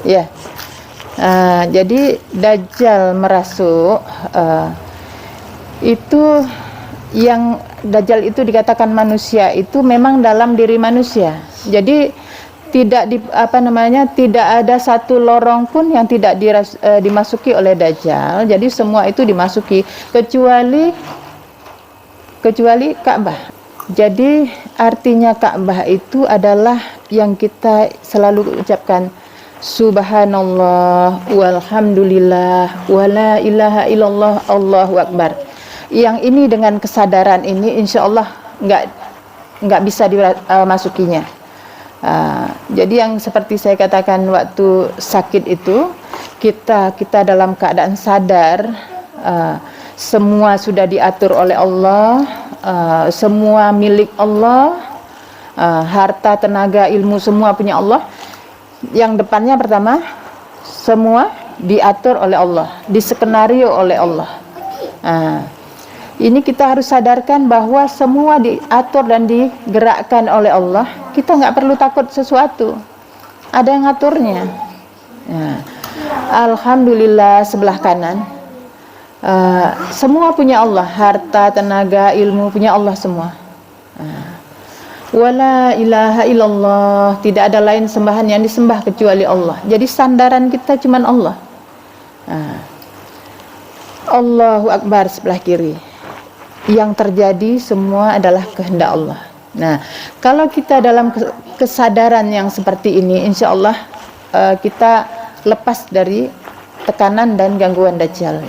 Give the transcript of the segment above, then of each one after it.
Ya. Jadi Dajjal merasuk, itu yang Dajjal itu dikatakan manusia itu memang dalam diri manusia. Jadi tidak tidak ada satu lorong pun yang tidak dimasuki oleh Dajjal. Jadi semua itu dimasuki kecuali Ka'bah. Jadi artinya Ka'bah itu adalah yang kita selalu ucapkan Subhanallah walhamdulillah wala ilaha illallah Allahu akbar. Yang ini dengan kesadaran ini insya Allah nggak bisa dimasukinya. Jadi yang seperti saya katakan waktu sakit itu, kita dalam keadaan sadar, semua sudah diatur oleh Allah, semua milik Allah, harta, tenaga, ilmu semua punya Allah. Yang depannya pertama, semua diatur oleh Allah, diskenario oleh Allah. Ini kita harus sadarkan bahwa semua diatur dan digerakkan oleh Allah. Kita nggak perlu takut sesuatu, ada yang ngaturnya. Alhamdulillah sebelah kanan, semua punya Allah, harta, tenaga, ilmu punya Allah semua. Wala ilaha illallah, tidak ada lain sembahan yang disembah kecuali Allah. Jadi sandaran kita cuman Allah. Allahu akbar sebelah kiri. Yang terjadi semua adalah kehendak Allah. Nah, kalau kita dalam kesadaran yang seperti ini, insya Allah kita lepas dari tekanan dan gangguan Dajjal.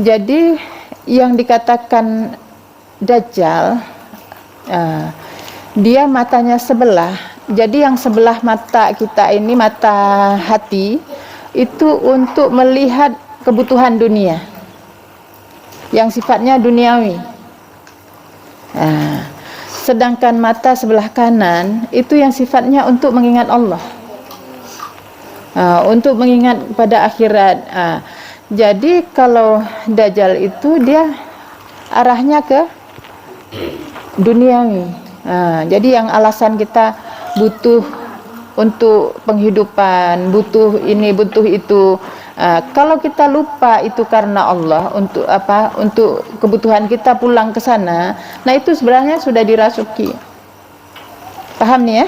Jadi yang dikatakan Dajjal, dia matanya sebelah. Jadi yang sebelah mata kita ini, mata hati, itu untuk melihat kebutuhan dunia yang sifatnya duniawi. Sedangkan mata sebelah kanan itu yang sifatnya untuk mengingat Allah, untuk mengingat pada akhirat. Jadi kalau Dajjal itu dia arahnya ke duniawi. Jadi yang alasan kita butuh untuk penghidupan, butuh ini, butuh itu. Kalau kita lupa itu karena Allah, untuk apa? Untuk kebutuhan kita pulang ke sana. Nah itu sebenarnya sudah dirasuki. Paham nih ya?